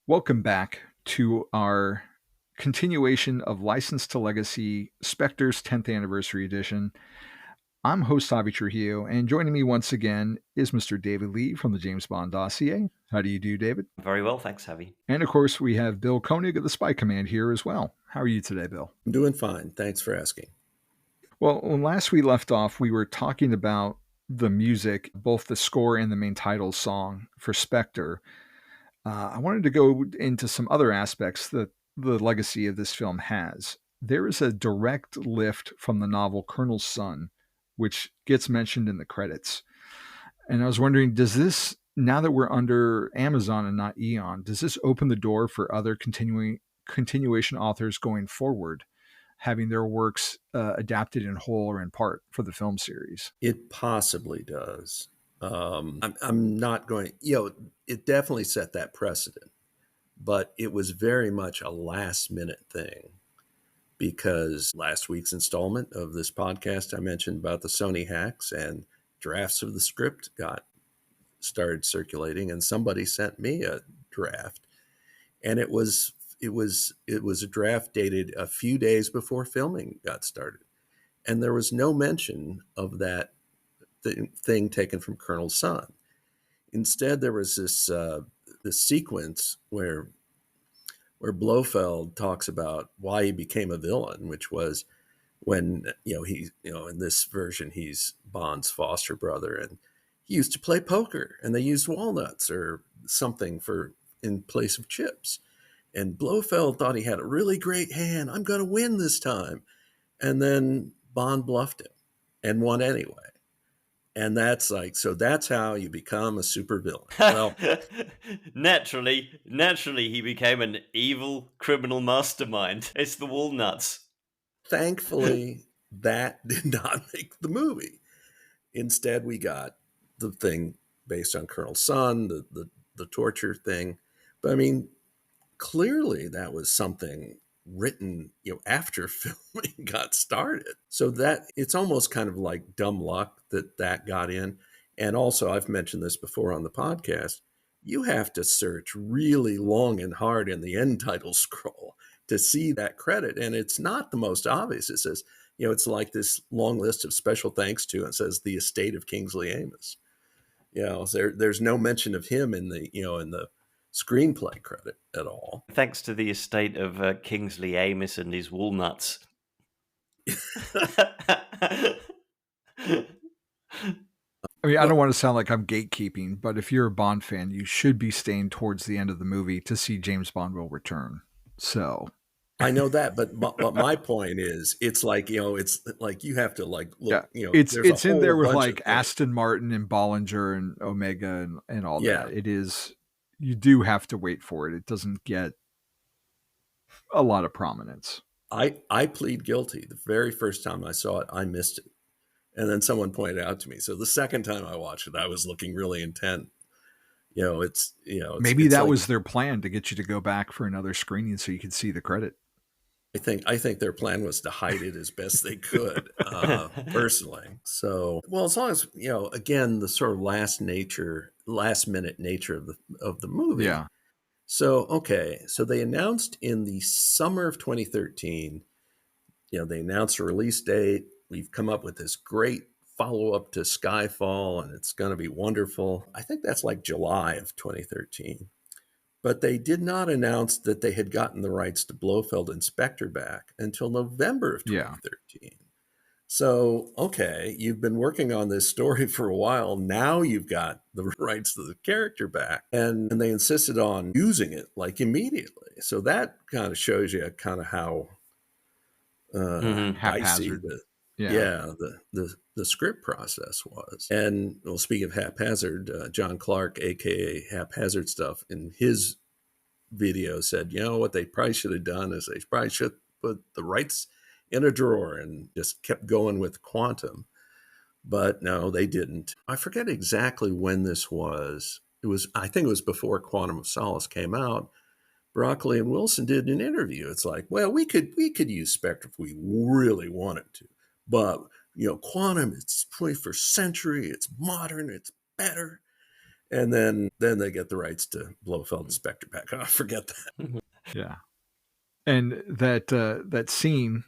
Welcome back to our continuation of License to Legacy Spectre's 10th Anniversary Edition. I'm host Javi Trujillo, and joining me once again is Mr. David Leigh from the James Bond Dossier. How do you do, David? Very well, thanks, Javi. And of course, we have Bill Koenig of the Spy Command here as well. How are you today, Bill? I'm doing fine. Thanks for asking. Well, when last we left off, we were talking about the music, both the score and the main title song for Spectre. I wanted to go into some other aspects that the legacy of this film has. There is a direct lift from the novel Colonel's Son, which gets mentioned in the credits. And I was wondering, does this, now that we're under Amazon and not Eon, does this open the door for other continuation authors going forward, having their works adapted in whole or in part for the film series? It possibly does. I'm not going, it definitely set that precedent, but it was very much a last minute thing because last week's installment of this podcast, I mentioned about the Sony hacks and drafts of the script started circulating, and somebody sent me a draft, and it was a draft dated a few days before filming got started, and there was no mention of that thing taken from Colonel's Son. Instead, there was this sequence where Blofeld talks about why he became a villain, which was when in this version he's Bond's foster brother, and he used to play poker, and they used walnuts or something in place of chips. And Blofeld thought he had a really great hand. I'm going to win this time. And then Bond bluffed him and won anyway. And that's how you become a supervillain. Well, naturally, he became an evil criminal mastermind. It's the walnuts. Thankfully, that did not make the movie. Instead, we got the thing based on Colonel's Son, the torture thing. But I mean, clearly that was something written, after filming got started. So that it's almost kind of like dumb luck that got in. And also, I've mentioned this before on the podcast, you have to search really long and hard in the end title scroll to see that credit. And it's not the most obvious. It says, it's like this long list of special thanks to, and it says the estate of Kingsley Amis. There's no mention of him in the screenplay credit at all. Thanks to the estate of Kingsley Amis and his walnuts. I mean, I don't want to sound like I'm gatekeeping, but if you're a Bond fan, you should be staying towards the end of the movie to see James Bond will return. So I know that, but my point is, it's like you have to look. Yeah. It's in there with like Aston Martin and Bollinger and Omega and all that. It is. You do have to wait for it. It doesn't get a lot of prominence. I plead guilty. The very first time I saw it, I missed it. And then someone pointed out to me. So the second time I watched it, I was looking really intent. Maybe that was their plan, to get you to go back for another screening so you could see the credit. I think their plan was to hide it as best they could, personally. So, well, as long as, again, the sort of last minute nature of the movie. Yeah. So, okay. So they announced in the summer of 2013, they announced a release date. We've come up with this great follow-up to Skyfall, and it's going to be wonderful. I think that's like July of 2013. But they did not announce that they had gotten the rights to Blofeld and SPECTRE back until November of 2013. Yeah. So, okay, you've been working on this story for a while. Now you've got the rights to the character back. And they insisted on using it like immediately. So that kind of shows you kind of how haphazard. The script process was. And well, speaking of haphazard, John Clark, aka Haphazard Stuff, in his video said, what they probably should have done is they probably should put the rights in a drawer and just kept going with Quantum. But no, they didn't. I forget exactly when this was. I think it was before Quantum of Solace came out. Broccoli and Wilson did an interview. It's like, well, we could use Spectre if we really wanted to. But, Quantum, it's 21st century, it's modern, it's better. And then they get the rights to Blofeld and SPECTRE back. Oh, forget that. Yeah. And that scene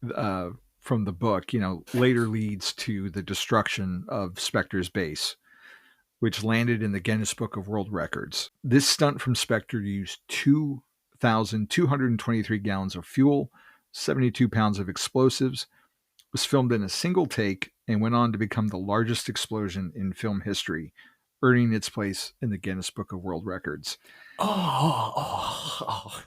from the book, later leads to the destruction of Spectre's base, which landed in the Guinness Book of World Records. This stunt from Spectre used 2,223 gallons of fuel, 72 pounds of explosives, was filmed in a single take, and went on to become the largest explosion in film history, earning its place in the Guinness Book of World Records. Oh,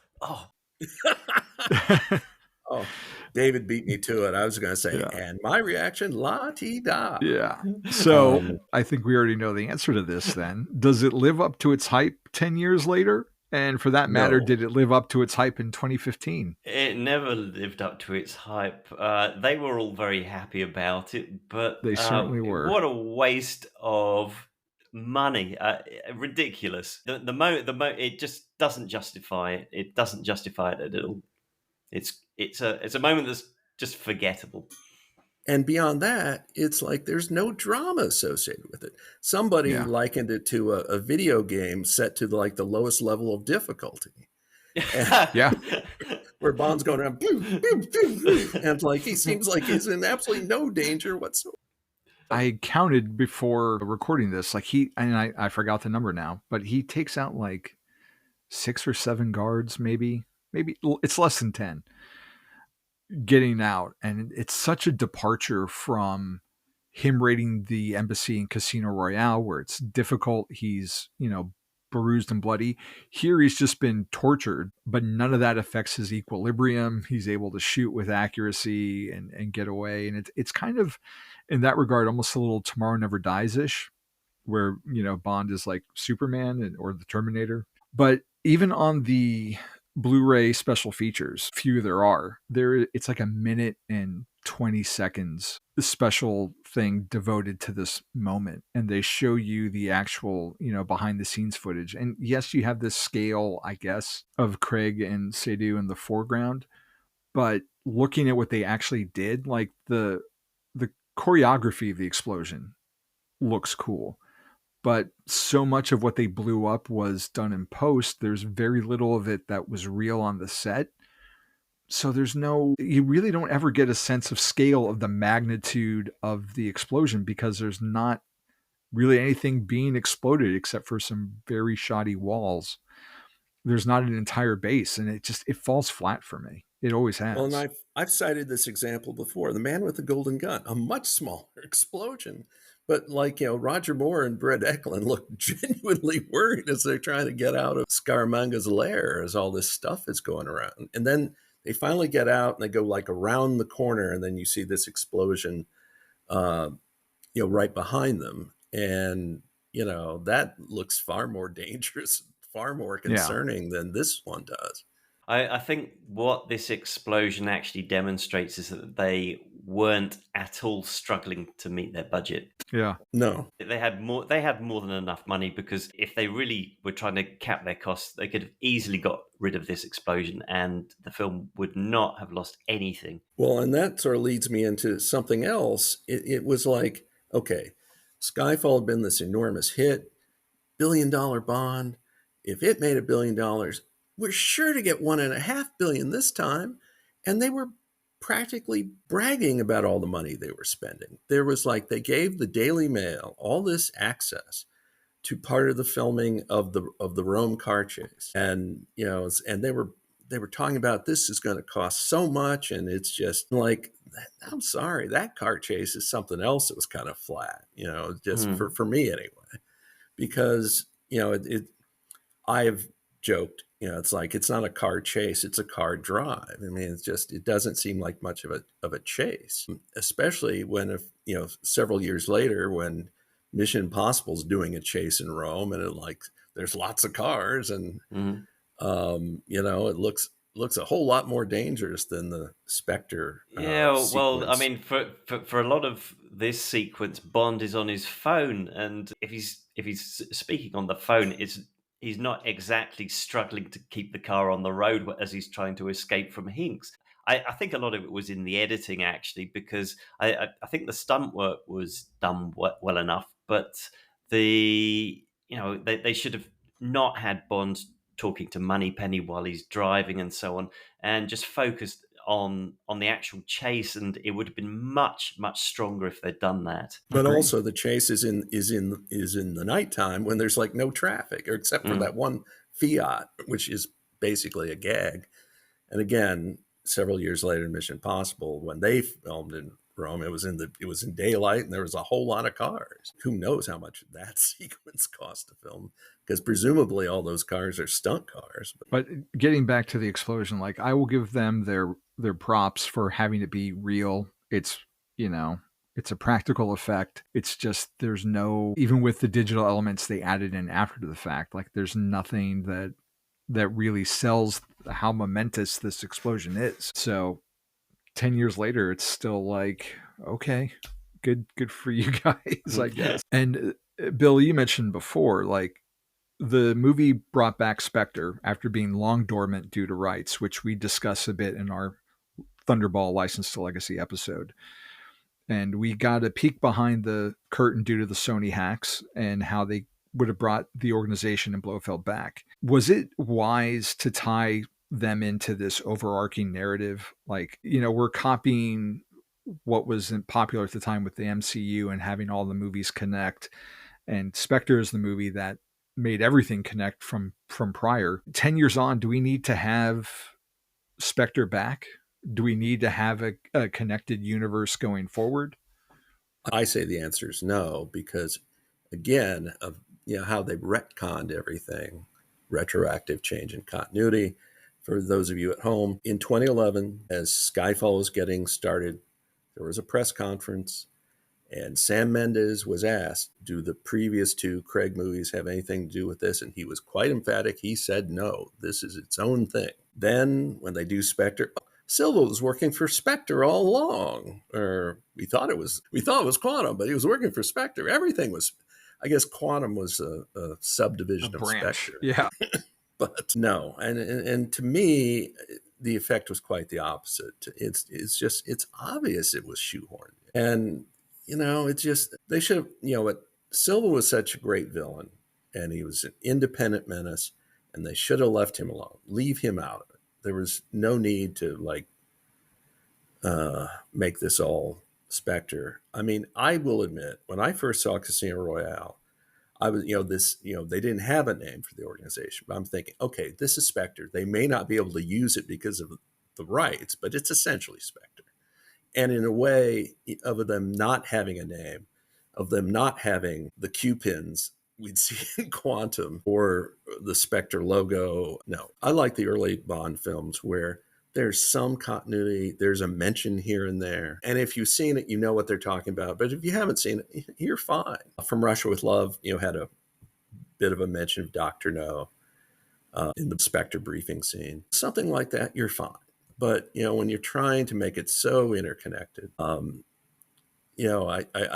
David beat me to it. I was going to say, Yeah. and my reaction, la-ti-da. Yeah. So I think we already know the answer to this then. Does it live up to its hype 10 years later? And for that matter, No. did it live up to its hype in 2015? It never lived up to its hype. They were all very happy about it, but They certainly were. what a waste of money! Ridiculous. The it just doesn't justify it. It doesn't justify it at all. It's a moment that's just forgettable. And beyond that, it's like there's no drama associated with it. Somebody likened it to a video game set to the lowest level of difficulty. And where Bond's going around, and he seems like he's in absolutely no danger whatsoever. I counted before recording this, I forgot the number now, but he takes out 6 or 7 guards, maybe it's less than 10 getting out. And it's such a departure from him raiding the embassy in Casino Royale, where it's difficult. He's, bruised and bloody. Here he's just been tortured, but none of that affects his equilibrium. He's able to shoot with accuracy and get away. And it's kind of, in that regard, almost a little Tomorrow Never Dies-ish, where, Bond is like Superman or the Terminator. But even on the Blu-ray special features, few there are, it's like a minute and 20 seconds special thing devoted to this moment, and they show you the actual behind the scenes footage. And yes, you have this scale, I guess, of Craig and Seydoux in the foreground, but looking at what they actually did, the choreography of the explosion looks cool, but so much of what they blew up was done in post. There's very little of it that was real on the set. So you really don't ever get a sense of scale of the magnitude of the explosion, because there's not really anything being exploded except for some very shoddy walls. There's not an entire base, and it falls flat for me. It always has. Well, and I've cited this example before, The Man with the Golden Gun, a much smaller explosion. But Roger Moore and Brett Eklund look genuinely worried as they're trying to get out of Scaramanga's lair as all this stuff is going around. And then they finally get out and they go around the corner, and then you see this explosion, right behind them. And, that looks far more dangerous, far more concerning than this one does. I think what this explosion actually demonstrates is that they weren't at all struggling to meet their budget. Yeah. No. They had more than enough money, because if they really were trying to cap their costs, they could have easily got rid of this explosion and the film would not have lost anything. Well, and that sort of leads me into something else. It was okay, Skyfall had been this enormous hit, $1 billion Bond. If it made $1 billion, we're sure to get $1.5 billion this time. And they were practically bragging about all the money they were spending. There was they gave the Daily Mail all this access to part of the filming of the Rome car chase. And, and they were talking about, this is going to cost so much. And it's just I'm sorry, that car chase is something else that was kind of flat, just for me anyway, because, I have joked, it's not a car chase, it's a car drive. I mean, it doesn't seem like much of a chase, especially when, several years later, when Mission Impossible is doing a chase in Rome, and there's lots of cars, and it looks a whole lot more dangerous than the Spectre. Well, I mean, for a lot of this sequence, Bond is on his phone, and if he's speaking on the phone, he's not exactly struggling to keep the car on the road as he's trying to escape from Hinks. I think a lot of it was in the editing, actually, because I think the stunt work was done well enough, but the they should have not had Bond talking to Moneypenny while he's driving and so on, and just focused on the actual chase, and it would have been much stronger if they'd done that. But Agreed. also the chase is in the nighttime when there's like no traffic, or except for that one Fiat, which is basically a gag. And again, several years later in Mission Impossible, when they filmed in Rome, it was in daylight and there was a whole lot of cars. Who knows how much that sequence cost to film, because presumably all those cars are stunt cars. But getting back to the explosion, like, I will give them their props for having it be real. It's, it's a practical effect. It's just, there's no, even with the digital elements they added in after the fact, like, there's nothing that really sells how momentous this explosion is. So 10 years later, it's still like, okay, good for you guys, I guess. And Bill, you mentioned before, like, the movie brought back Spectre after being long dormant due to rights, which we discuss a bit in our Thunderball License to Legacy episode. And we got a peek behind the curtain due to the Sony hacks and how they would have brought the organization and Blofeld back. Was it wise to tie them into this overarching narrative? Like, we're copying what was popular at the time with the MCU and having all the movies connect. And Spectre is the movie that made everything connect from prior. 10 years on, do we need to have Spectre back? Do we need to have a connected universe going forward? I say the answer is no, because again, of how they've retconned everything, retroactive change in continuity. For those of you at home, in 2011, as Skyfall was getting started, there was a press conference, and Sam Mendes was asked, do the previous two Craig movies have anything to do with this? And he was quite emphatic. He said, no, this is its own thing. Then when they do Spectre, Silva was working for Spectre all along, or we thought it was Quantum, but he was working for Spectre. Everything was, I guess Quantum was a subdivision of Spectre. Yeah. But no, and to me, the effect was quite the opposite. It's obvious it was shoehorned. And, it's just, they should have, but Silva was such a great villain, and he was an independent menace, and they should have left him alone, leave him out of it. There was no need to make this all Spectre. I mean, I will admit, when I first saw Casino Royale, I was, they didn't have a name for the organization, but I'm thinking, okay, this is Spectre. They may not be able to use it because of the rights, but it's essentially Spectre. And in a way, of them not having a name, of them not having the Q pins we'd see in Quantum or the Spectre logo. No, I like the early Bond films where there's some continuity, there's a mention here and there. And if you've seen it, you know what they're talking about. But if you haven't seen it, you're fine. From Russia with Love, had a bit of a mention of Dr. No in the Spectre briefing scene. Something like that, you're fine. But, when you're trying to make it so interconnected, I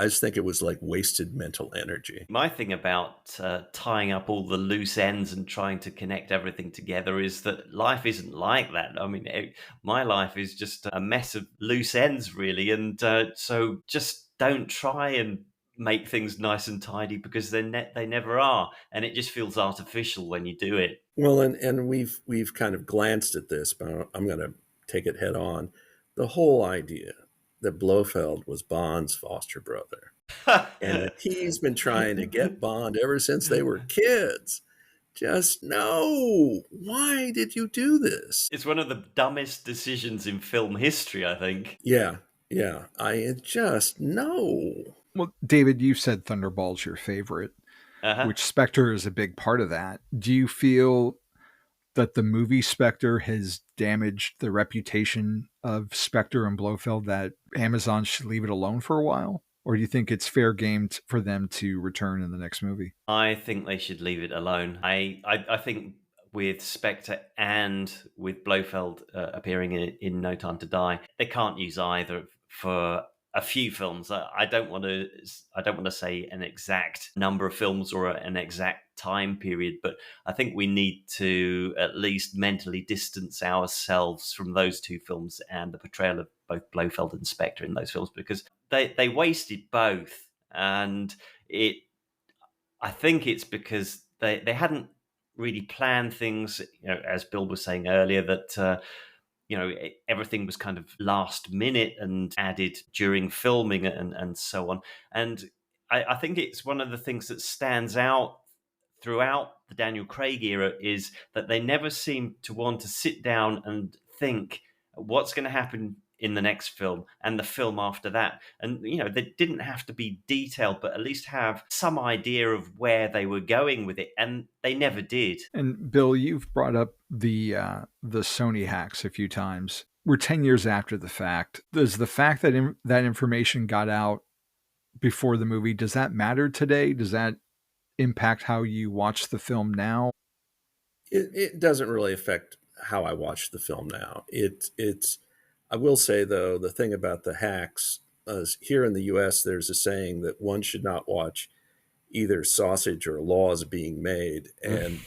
just think it was like wasted mental energy. My thing about tying up all the loose ends and trying to connect everything together is that life isn't like that. I mean, my life is just a mess of loose ends, really. And so just don't try and make things nice and tidy, because they never are. And it just feels artificial when you do it. Well, and we've kind of glanced at this, but I'm going to take it head on. The whole idea that Blofeld was Bond's foster brother. And he's been trying to get Bond ever since they were kids. Just no. Why did you do this? It's one of the dumbest decisions in film history, I think. Yeah. I just no. Well, David, you said Thunderball's your favorite, which Spectre is a big part of that. Do you feel that the movie Spectre has damaged the reputation of Spectre and Blofeld, that Amazon should leave it alone for a while? Or do you think it's fair game for them to return in the next movie? I think they should leave it alone. I think with Spectre and with Blofeld appearing in No Time to Die, they can't use either for a few films. I don't want to say an exact number of films or an exact time period, but I think we need to at least mentally distance ourselves from those two films and the portrayal of both Blofeld and Spectre in those films, because they wasted both, and I think it's because they hadn't really planned things, as Bill was saying earlier, that everything was kind of last minute and added during filming and so on. And I think it's one of the things that stands out throughout the Daniel Craig era is that they never seem to want to sit down and think what's going to happen in the next film and the film after that. And, they didn't have to be detailed, but at least have some idea of where they were going with it. And they never did. And Bill, you've brought up the Sony hacks a few times. We're 10 years after the fact. Does the fact that that information got out before the movie, does that matter today? Does that impact how you watch the film now? It doesn't really affect how I watch the film now. It's I will say, though, the thing about the hacks is here in the US, there's a saying that one should not watch either sausage or laws being made. And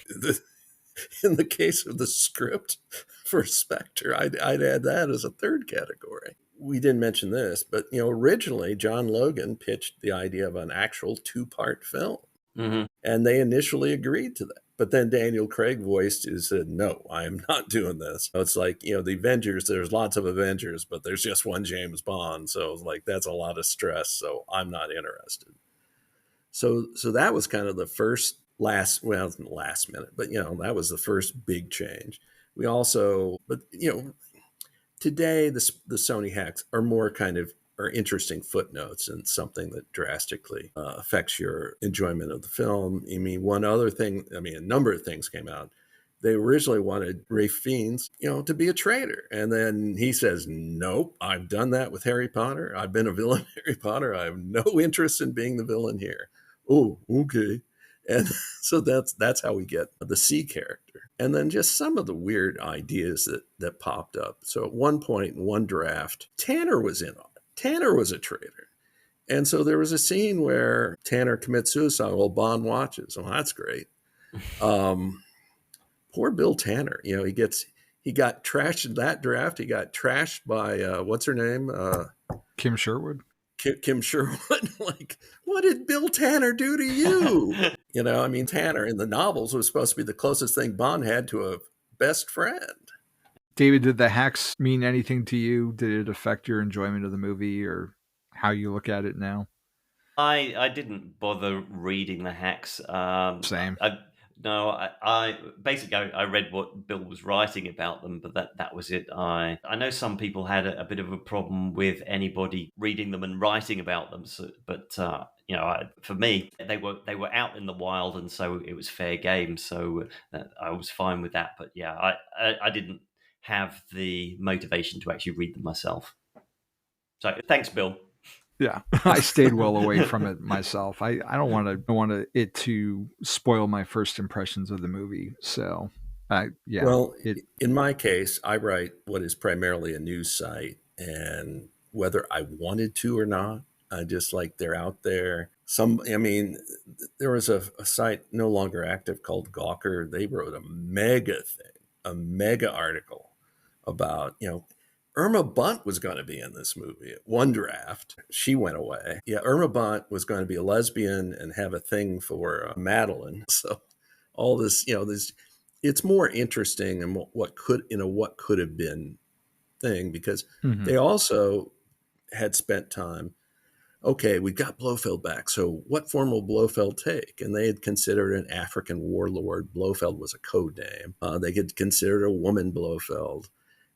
in the case of the script for Spectre, I'd add that as a third category. We didn't mention this, but originally John Logan pitched the idea of an actual 2-part film. Mm-hmm. And they initially agreed to that. But then Daniel Craig voiced and said, no, I am not doing this. It's like, the Avengers, there's lots of Avengers, but there's just one James Bond. So it's like, that's a lot of stress. So I'm not interested. So that was kind of the last minute, but that was the first big change. We also, but today the Sony hacks are more kind of are interesting footnotes and something that drastically affects your enjoyment of the film. I mean, a number of things came out. They originally wanted Ralph Fiennes, to be a traitor. And then he says, nope, I've done that with Harry Potter. I've been a villain in Harry Potter. I have no interest in being the villain here. Oh, okay. And so that's how we get the C character. And then just some of the weird ideas that popped up. So at one point in one draft, Tanner was in on it. Tanner was a traitor. And so there was a scene where Tanner commits suicide while Bond watches. Well, that's great. Poor Bill Tanner. He got trashed in that draft. He got trashed by, what's her name? Kim Sherwood. Kim Sherwood. Like, what did Bill Tanner do to you? Tanner in the novels was supposed to be the closest thing Bond had to a best friend. David, did the hacks mean anything to you? Did it affect your enjoyment of the movie or how you look at it now? I didn't bother reading the hacks. Same. I basically I read what Bill was writing about them, but that was it. I know some people had a bit of a problem with anybody reading them and writing about them. But for me, they were out in the wild, and so it was fair game. So I was fine with that. But yeah, I didn't have the motivation to actually read them myself. So thanks, Bill. Yeah, I stayed well away from it myself. I don't want it to spoil my first impressions of the movie. So, yeah. Well, in my case, I write what is primarily a news site, and whether I wanted to or not, I just like they're out there. There was a site no longer active called Gawker. They wrote a mega article about, Irma Bunt was going to be in this movie at one draft. She went away. Yeah, Irma Bunt was going to be a lesbian and have a thing for Madeline. So all this, it's more interesting and what could have been thing, because they also had spent time. Okay, we got Blofeld back. So what form will Blofeld take? And they had considered an African warlord. Blofeld was a code name. They had considered a woman Blofeld.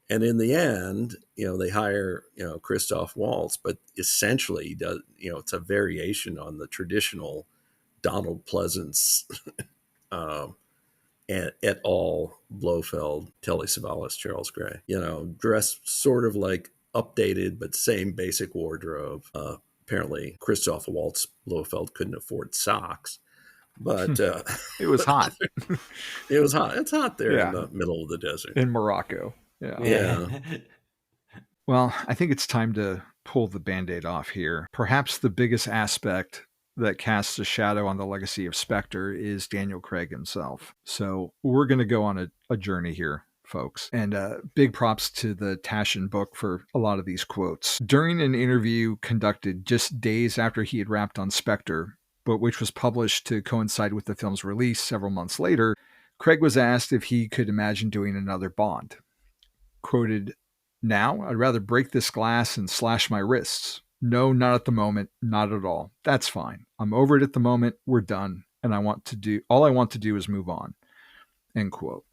And in the end, they hire, Christoph Waltz, but essentially he does, it's a variation on the traditional Donald Pleasance et al. Blofeld, Telly Savalas, Charles Gray, dressed sort of like updated, but same basic wardrobe. Apparently Christoph Waltz Blofeld couldn't afford socks, but it was hot. It was hot. It's hot there in the middle of the desert. In Morocco. Yeah. Well, I think it's time to pull the Band-Aid off here. Perhaps the biggest aspect that casts a shadow on the legacy of Spectre is Daniel Craig himself. So we're going to go on a journey here, folks. And big props to the Taschen book for a lot of these quotes. During an interview conducted just days after he had wrapped on Spectre, but which was published to coincide with the film's release several months later, Craig was asked if he could imagine doing another Bond. Quoted, "Now, I'd rather break this glass and slash my wrists. No, not at the moment, not at all. That's fine. I'm over it at the moment. We're done. And all I want to do is move on." End quote.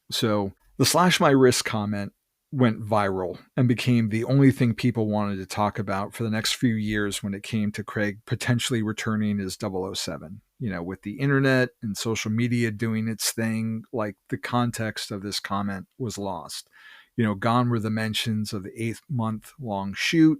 So the slash my wrist comment went viral and became the only thing people wanted to talk about for the next few years when it came to Craig potentially returning as 007. With the internet and social media doing its thing, like the context of this comment was lost. Gone were the mentions of the 8-month-long shoot,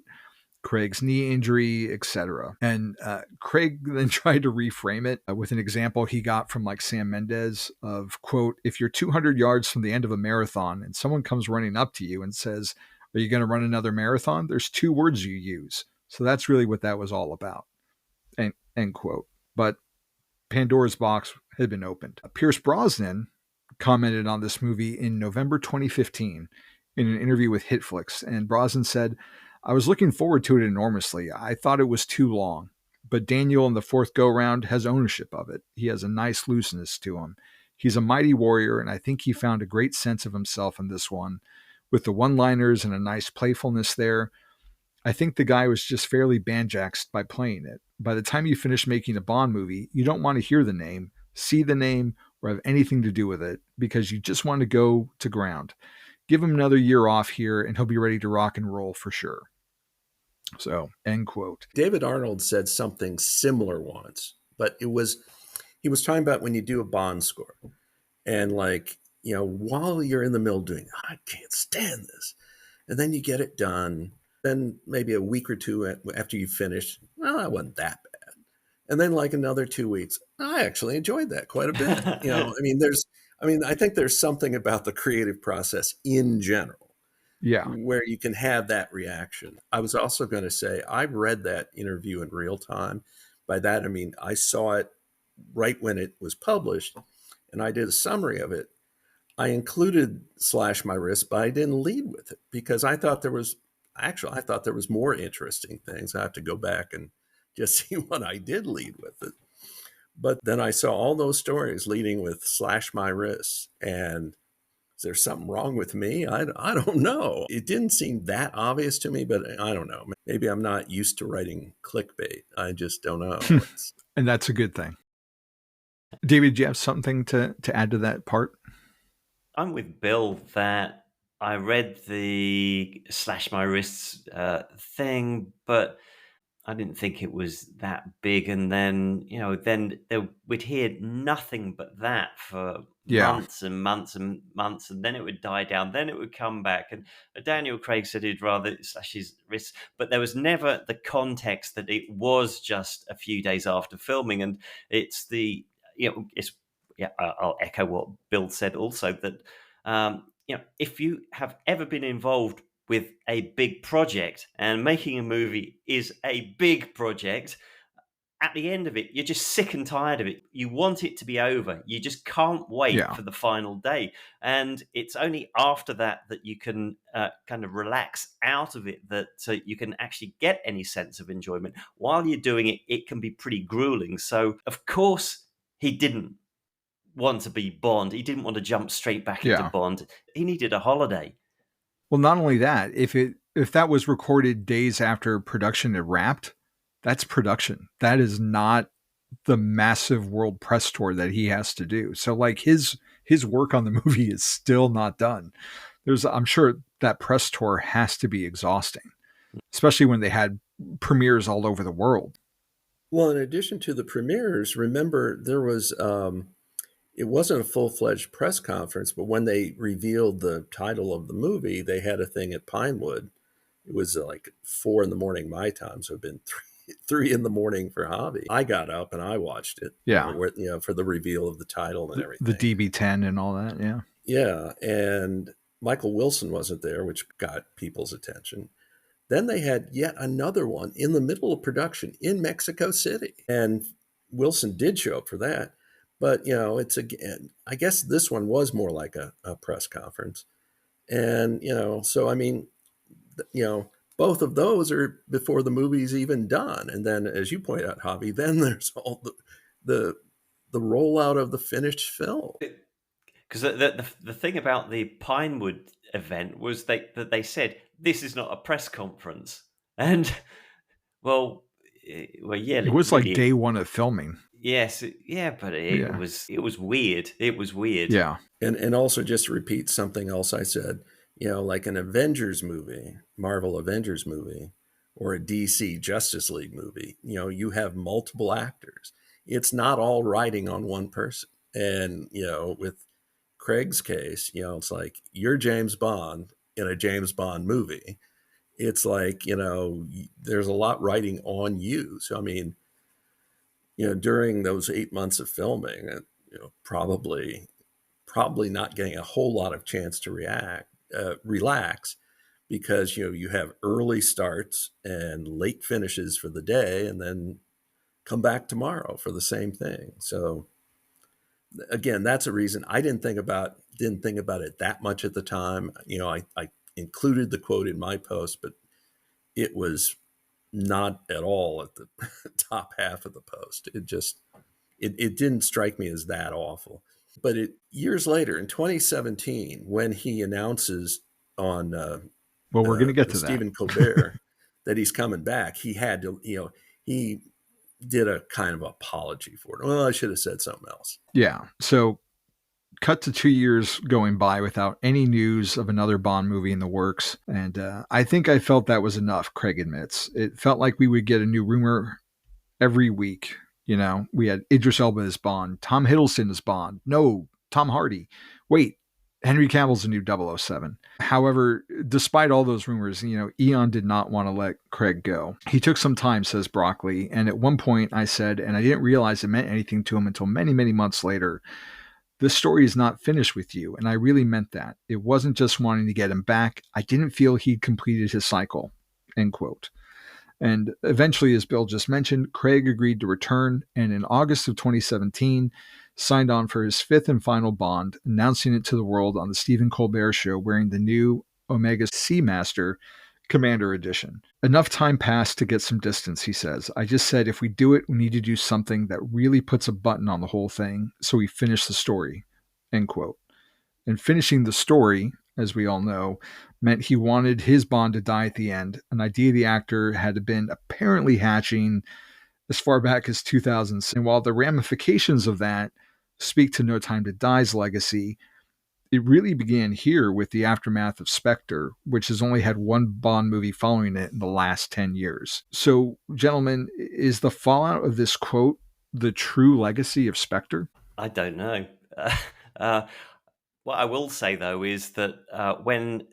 Craig's knee injury, etc. And Craig then tried to reframe it with an example he got from like Sam Mendes of, quote, "If you're 200 yards from the end of a marathon and someone comes running up to you and says, 'Are you going to run another marathon?' There's 2 words you use. So that's really what that was all about." End quote. But Pandora's box had been opened. Pierce Brosnan commented on this movie in November 2015 in an interview with Hitflix, and Brosnan said, "I was looking forward to it enormously. I thought it was too long, but Daniel in the 4th go-round has ownership of it. He has a nice looseness to him. He's a mighty warrior, and I think he found a great sense of himself in this one, with the one-liners and a nice playfulness there. I think the guy was just fairly banjaxed by playing it. By the time you finish making a Bond movie, you don't want to hear the name, see the name, or have anything to do with it, because you just want to go to ground. Give him another year off here, and he'll be ready to rock and roll for sure." So, end quote. David Arnold said something similar once, but he was talking about when you do a Bond score and while you're in the middle doing, "I can't stand this." And then you get it done. Then maybe a week or two after you finish, "Well, that wasn't that bad." And then another 2 weeks, "I actually enjoyed that quite a bit." I think there's something about the creative process in general where you can have that reaction. I was also going to say, I read that interview in real time. By that, I mean, I saw it right when it was published and I did a summary of it. I included slash my wrist, but I didn't lead with it because I thought there was more interesting things. I have to go back and just see what I did lead with it. But then I saw all those stories leading with slash my wrists. And is there something wrong with me? I don't know. It didn't seem that obvious to me, but I don't know. Maybe I'm not used to writing clickbait. I just don't know. And that's a good thing. David, do you have something to add to that part? I'm with Bill that I read the slash my wrists thing, but I didn't think it was that big. And then, we'd hear nothing but that for months and months and months. And then it would die down. Then it would come back. And Daniel Craig said he'd rather slash his wrists. But there was never the context that it was just a few days after filming. And it's I'll echo what Bill said also, that, if you have ever been involved with a big project, and making a movie is a big project, at the end of it, you're just sick and tired of it. You want it to be over. You just can't wait for the final day. And it's only after that that you can kind of relax out of it, that you can actually get any sense of enjoyment. While you're doing it, it can be pretty grueling. So, of course, he didn't want to be Bond. He didn't want to jump straight back into Bond. He needed a holiday. Well, not only that, if that was recorded days after production had wrapped, that's production. That is not the massive world press tour that he has to do. So his work on the movie is still not done. I'm sure that press tour has to be exhausting, especially when they had premieres all over the world. Well, in addition to the premieres, remember there was it wasn't a full-fledged press conference, but when they revealed the title of the movie, they had a thing at Pinewood. It was 4 a.m. my time, so it'd been 3 a.m. for Javi. I got up and I watched it. For the reveal of the title and everything. The DB10 and all that, yeah. Yeah, and Michael Wilson wasn't there, which got people's attention. Then they had yet another one in the middle of production in Mexico City, and Wilson did show up for that. But, I guess this one was more like a press conference. And, so, I mean, both of those are before the movie's even done. And then, as you point out, Javi, then there's all the the rollout of the finished film. Because the thing about the Pinewood event was that they said this is not a press conference, and yeah, It was like day one of filming. Yes, yeah, but it was weird. It was weird. Yeah. And also, just to repeat something else I said, like an Avengers movie, Marvel Avengers movie, or a DC Justice League movie, you have multiple actors. It's not all riding on one person. And, with Craig's case, it's like you're James Bond in a James Bond movie. It's like, there's a lot riding on you. So, I mean, during those 8 months of filming, probably not getting a whole lot of chance to relax, because you have early starts and late finishes for the day, and then come back tomorrow for the same thing. So again, that's a reason I didn't think about it that much at the time. I included the quote in my post, but it was not at all at the top half of the post. It didn't strike me as that awful. But years later, in 2017, when he announces on well, we're going to get to Stephen Colbert that he's coming back, he had to, he did a kind of apology for it. Well, I should have said something else. Yeah. So cut to 2 years going by without any news of another Bond movie in the works. And I think I felt that was enough, Craig admits. It felt like we would get a new rumor every week. We had Idris Elba as Bond, Tom Hiddleston as Bond. No, Tom Hardy. Wait, Henry Cavill's a new 007. However, despite all those rumors, Eon did not want to let Craig go. He took some time, says Broccoli. And at one point I said, and I didn't realize it meant anything to him until many, many months later, this story is not finished with you. And I really meant that. It wasn't just wanting to get him back. I didn't feel he'd completed his cycle, end quote. And eventually, as Bill just mentioned, Craig agreed to return, and in August of 2017, signed on for his fifth and final Bond, announcing it to the world on the Stephen Colbert Show wearing the new Omega Seamaster Commander Edition. Enough time passed to get some distance, he says. I just said if we do it, we need to do something that really puts a button on the whole thing, so we finish the story, end quote. And finishing the story, as we all know, meant he wanted his Bond to die at the end, an idea the actor had been apparently hatching as far back as 2000. And while the ramifications of that speak to No Time to Die's legacy, it really began here with the aftermath of Spectre, which has only had one Bond movie following it in the last 10 years. So, gentlemen, is the fallout of this quote the true legacy of Spectre? I don't know. What I will say, though, is that when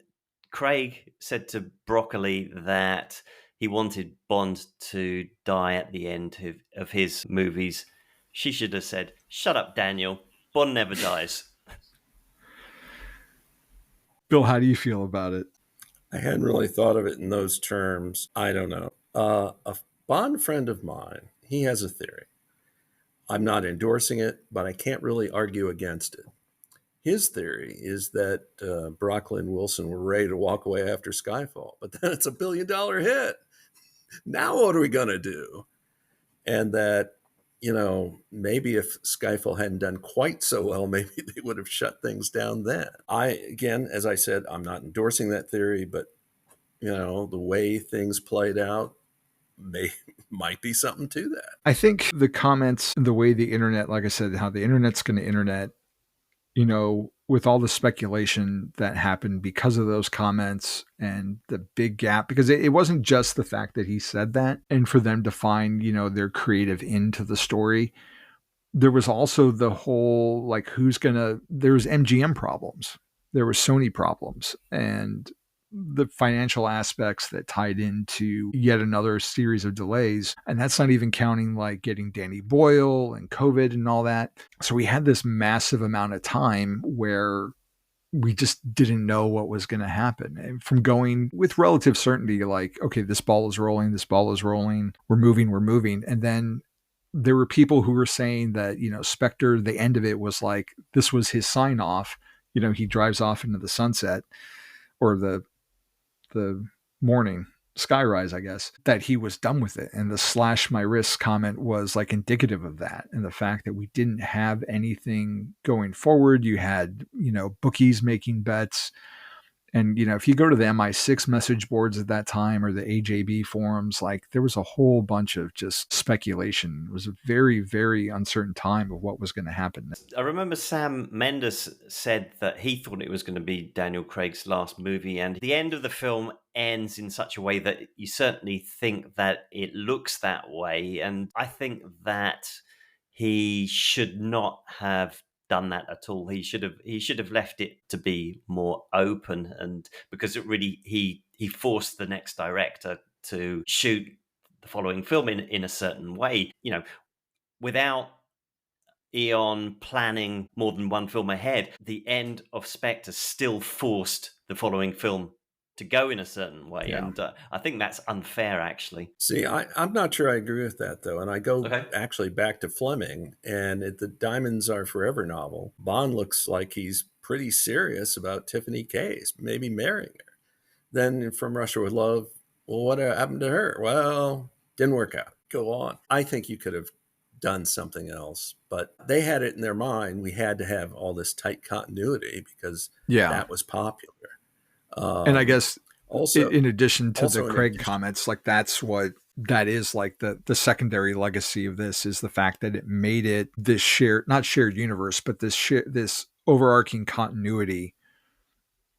Craig said to Broccoli that he wanted Bond to die at the end of his movies, she should have said, "Shut up, Daniel. Bond never dies." Bill, how do you feel about it? I hadn't really thought of it in those terms. I don't know. A Bond friend of mine, he has a theory. I'm not endorsing it, but I can't really argue against it. His theory is that Broccoli and Wilson were ready to walk away after Skyfall, but then it's $1 billion hit. Now what are we going to do? And that, maybe if Skyfall hadn't done quite so well, maybe they would have shut things down then. Again, as I said, I'm not endorsing that theory, but, the way things played out might be something to that. I think the comments, the way the internet, like I said, how the internet's going to internet, with all the speculation that happened because of those comments and the big gap, because it wasn't just the fact that he said that and for them to find, their creative into the story. There was also the whole, like, there was MGM problems. There were Sony problems and the financial aspects that tied into yet another series of delays. And that's not even counting like getting Danny Boyle and COVID and all that. So we had this massive amount of time where we just didn't know what was going to happen. And from going with relative certainty, like, okay, this ball is rolling, we're moving. And then there were people who were saying that, Spectre, the end of it was like, this was his sign off. He drives off into the sunset or the morning Skyrise, I guess, that he was done with it. And the slash my wrist comment was like indicative of that. And the fact that we didn't have anything going forward. You had, bookies making bets. And, if you go to the MI6 message boards at that time or the AJB forums, like there was a whole bunch of just speculation. It was a very, very uncertain time of what was going to happen. I remember Sam Mendes said that he thought it was going to be Daniel Craig's last movie, and the end of the film ends in such a way that you certainly think that it looks that way. And I think that he should not have done that at all. He should have left it to be more open, and because it really he forced the next director to shoot the following film in a certain way, without Eon planning more than one film ahead. The end of Spectre still forced the following film to go in a certain way. Yeah. And I think that's unfair, actually. See, I'm not sure I agree with that, though. And I go actually back to Fleming, and at the Diamonds Are Forever novel, Bond looks like he's pretty serious about Tiffany Case, maybe marrying her. Then From Russia with Love, well, what happened to her? Well, didn't work out. Go on. I think you could have done something else, but they had it in their mind. We had to have all this tight continuity because that was popular. And I guess also, in addition to the Craig comments, like that is like the secondary legacy of this is the fact that it made it this not shared universe, but this overarching continuity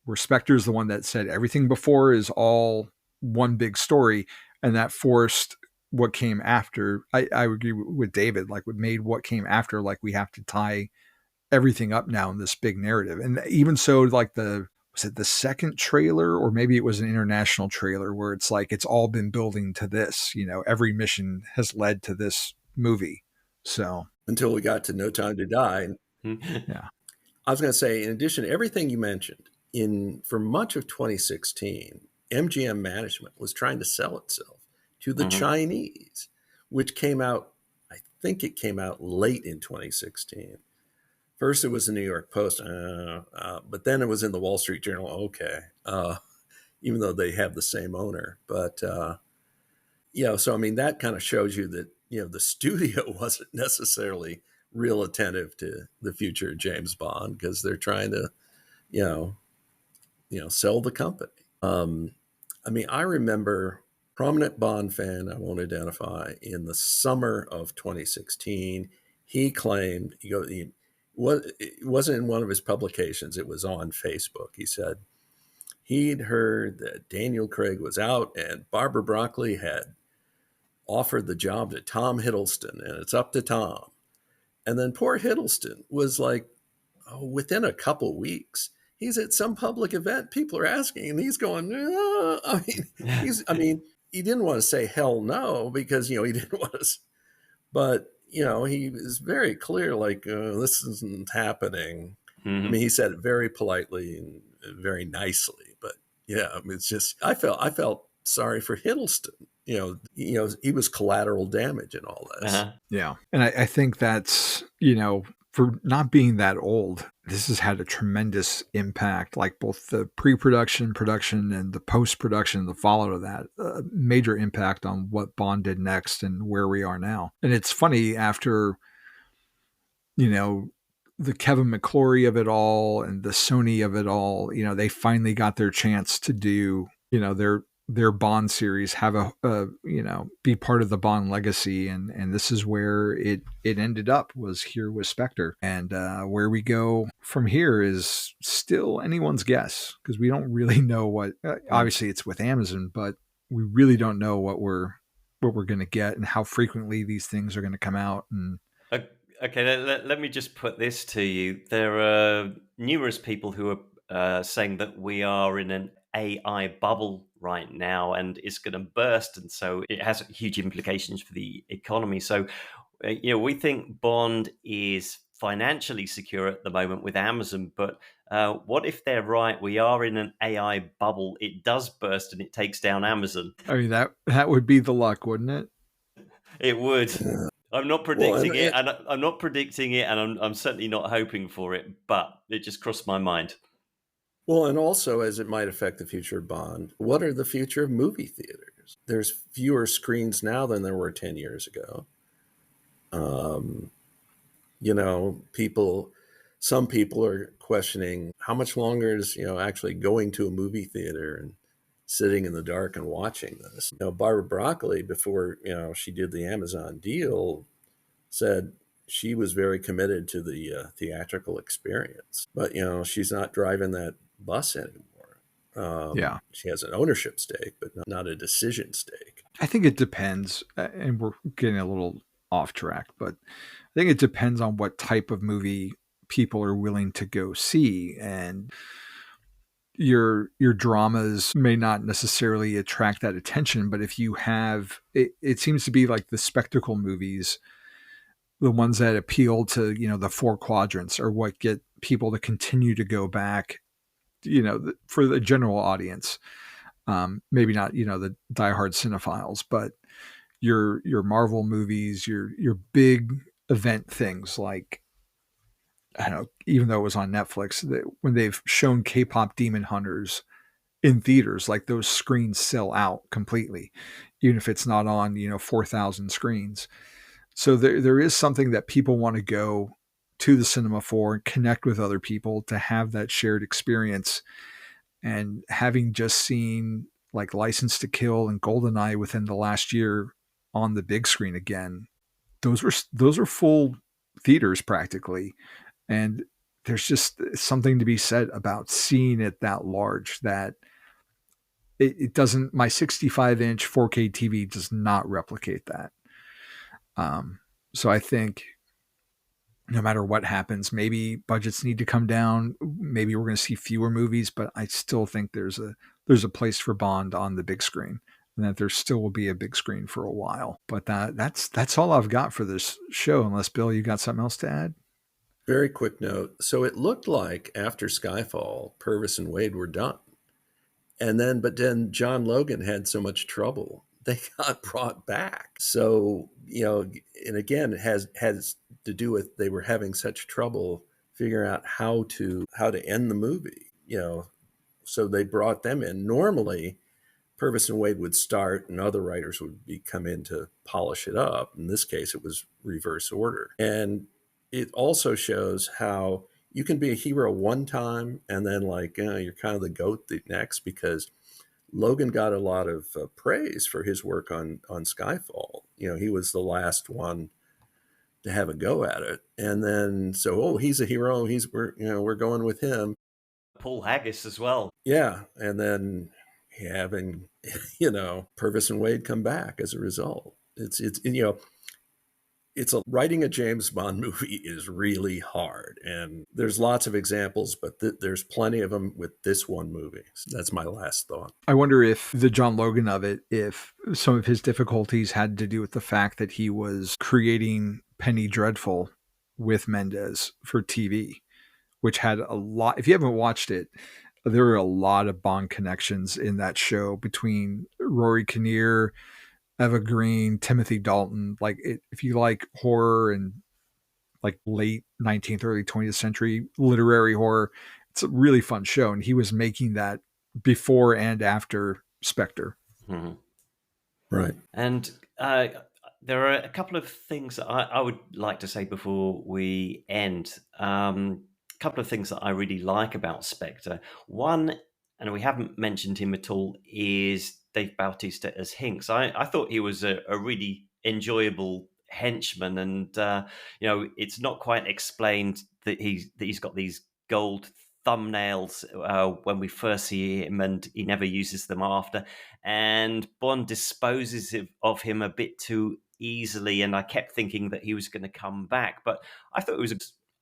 where Spectre is the one that said everything before is all one big story. And that forced what came after. I agree with David, like what made what came after, like we have to tie everything up now in this big narrative. And even so, like was it the second trailer, or maybe it was an international trailer where it's like, it's all been building to this, every mission has led to this movie. So until we got to No Time to Die. Yeah. I was going to say, in addition to everything you mentioned, for much of 2016, MGM management was trying to sell itself to the Chinese, which came out, I think it came out late in 2016. First, it was the New York Post, but then it was in the Wall Street Journal. Okay, even though they have the same owner, but so I mean that kind of shows you that the studio wasn't necessarily real attentive to the future of James Bond because they're trying to, sell the company. I mean, I remember prominent Bond fan I won't identify in the summer of 2016. He claimed it wasn't in one of his publications. It was on Facebook. He said he'd heard that Daniel Craig was out and Barbara Broccoli had offered the job to Tom Hiddleston, and it's up to Tom. And then poor Hiddleston was like, within a couple weeks, he's at some public event. People are asking, and he's going, he didn't want to say hell no because, he didn't want to, but, he was very clear, like, this isn't happening. I mean, he said it very politely and very nicely, but it's just, I felt sorry for Hiddleston. He was collateral damage in all this. Yeah. And I think that's, for not being that old, this has had a tremendous impact, like both the pre-production, production, and the post-production, the follow to that, major impact on what Bond did next and where we are now. And it's funny after, the Kevin McClory of it all and the Sony of it all, they finally got their chance to do, their Bond series, have be part of the Bond legacy. And this is where it ended up, was here with Spectre. And where we go from here is still anyone's guess, because we don't really know what, obviously it's with Amazon, but we really don't know what we're going to get and how frequently these things are going to come out. And okay, let me just put this to you. There are numerous people who are saying that we are in an AI bubble right now and it's going to burst, and so it has huge implications for the economy. So we think Bond is financially secure at the moment with Amazon, but what if they're right? We are in an AI bubble. It does burst and it takes down Amazon. I mean, that would be the luck, wouldn't it? It would. I'm not predicting it, and I'm not predicting it, and I'm certainly not hoping for it, but it just crossed my mind. Well, and also as it might affect the future of Bond, what are the future of movie theaters? There's fewer screens now than there were 10 years ago. Um, some people are questioning how much longer is, actually going to a movie theater and sitting in the dark and watching this. Barbara Broccoli, before, she did the Amazon deal, said she was very committed to the theatrical experience, but, she's not driving that bus anymore. Yeah. She has an ownership stake, but not a decision stake. I think it depends, and we're getting a little off track, but I think it depends on what type of movie people are willing to go see. And your dramas may not necessarily attract that attention, but if you have it seems to be like the spectacle movies, the ones that appeal to, the four quadrants, are what get people to continue to go back, for the general audience. Maybe not, the diehard cinephiles, but your Marvel movies, your big event things like, I don't know, even though it was on Netflix, when they've shown K-pop Demon Hunters in theaters, like those screens sell out completely, even if it's not on, 4,000 screens. So there is something that people want to go to the cinema for and connect with other people to have that shared experience. And having just seen like License to Kill and Goldeneye within the last year on the big screen again, those are full theaters practically. And there's just something to be said about seeing it that large that it doesn't, my 65-inch 4K TV does not replicate that. So I think no matter what happens, maybe budgets need to come down. Maybe we're going to see fewer movies, but I still think there's a place for Bond on the big screen, and that there still will be a big screen for a while. But that's all I've got for this show. Unless Bill, you got something else to add? Very quick note. So it looked like after Skyfall, Purvis and Wade were done. But then John Logan had so much trouble, they got brought back. So, and again, it has to do with they were having such trouble figuring out how to end the movie, so they brought them in. Normally, Purvis and Wade would start and other writers would come in to polish it up. In this case, it was reverse order. And it also shows how you can be a hero one time and then you're kind of the goat the next, because Logan got a lot of praise for his work on Skyfall. He was the last one to have a go at it. And then, he's a hero. We're going with him. Paul Haggis as well. Yeah. And then having, Purvis and Wade come back as a result. Writing a James Bond movie is really hard, and there's lots of examples, but there's plenty of them with this one movie. So that's my last thought. I wonder if the John Logan of it, if some of his difficulties had to do with the fact that he was creating Penny Dreadful with Mendez for TV, which had a lot. If you haven't watched it, there are a lot of Bond connections in that show between Rory Kinnear, Eva Green, Timothy Dalton. If you like horror and like late 19th, early 20th century literary horror, it's a really fun show. And he was making that before and after Spectre. Mm-hmm. Right. And there are a couple of things that I would like to say before we end. A couple of things that I really like about Spectre. One, and we haven't mentioned him at all, is Dave Bautista as Hinks. I thought he was a really enjoyable henchman, and it's not quite explained that he's got these gold thumbnails when we first see him, and he never uses them after. And Bond disposes of him a bit too easily, and I kept thinking that he was going to come back, but I thought it was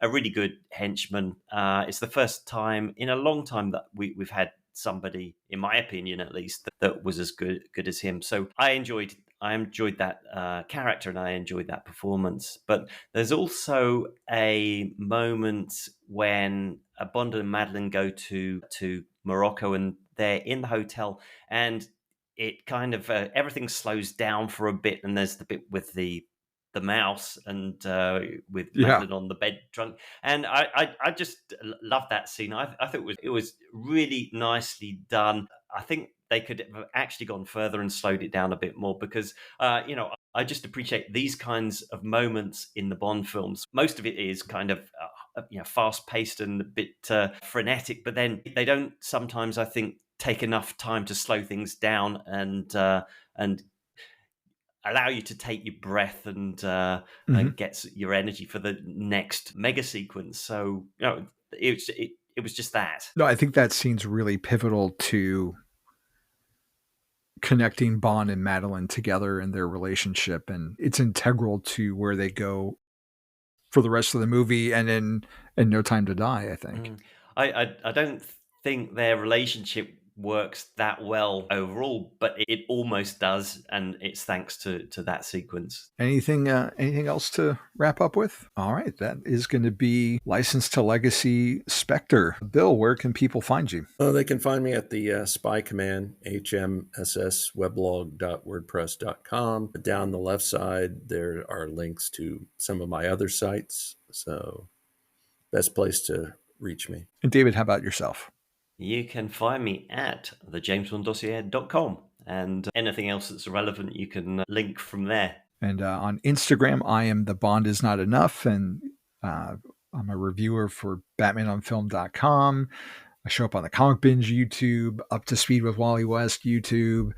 a really good henchman. It's the first time in a long time that we've had somebody, in my opinion at least, that was as good as him. So I enjoyed that character, and I enjoyed that performance. But there's also a moment when Bond and Madeline go to Morocco, and they're in the hotel, and it kind of everything slows down for a bit, and there's the bit with the the mouse and with Yeah. Madeline on the bed drunk, and I just love that scene. I thought it was really nicely done. I think they could have actually gone further and slowed it down a bit more, because I just appreciate these kinds of moments in the Bond films. Most of it is kind of fast paced and a bit frenetic, but then they don't sometimes, I think, take enough time to slow things down and allow you to take your breath and get your energy for the next mega sequence. So it was just that. No, I think that scene's really pivotal to connecting Bond and Madeline together and their relationship, and it's integral to where they go for the rest of the movie and in No Time to Die, I think. I don't think their relationship works that well overall, but it almost does, and it's thanks to that sequence. Anything else to wrap up with? All right, that is going to be License to Legacy Spectre. Bill, where can people find you? They can find me at the Spy Command, hmssweblog.wordpress.com. Down the left side, there are links to some of my other sites. So best place to reach me. And David, how about yourself? You can find me at thejamesbonddossier.com, and anything else that's relevant, you can link from there. And on Instagram, I am The Bond Is Not Enough, and I'm a reviewer for BatmanOnFilm.com. I show up on the Comic Binge YouTube, Up to Speed with Wally West YouTube.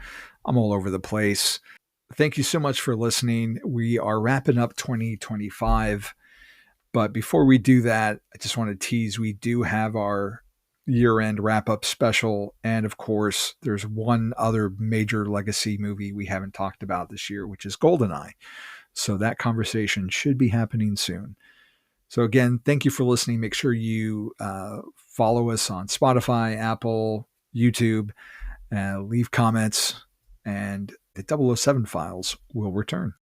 I'm all over the place. Thank you so much for listening. We are wrapping up 2025. But before we do that, I just want to tease, we do have our year-end wrap-up special. And of course, there's one other major legacy movie we haven't talked about this year, which is GoldenEye. So that conversation should be happening soon. So again, thank you for listening. Make sure you follow us on Spotify, Apple, YouTube, leave comments, and the 007 Files will return.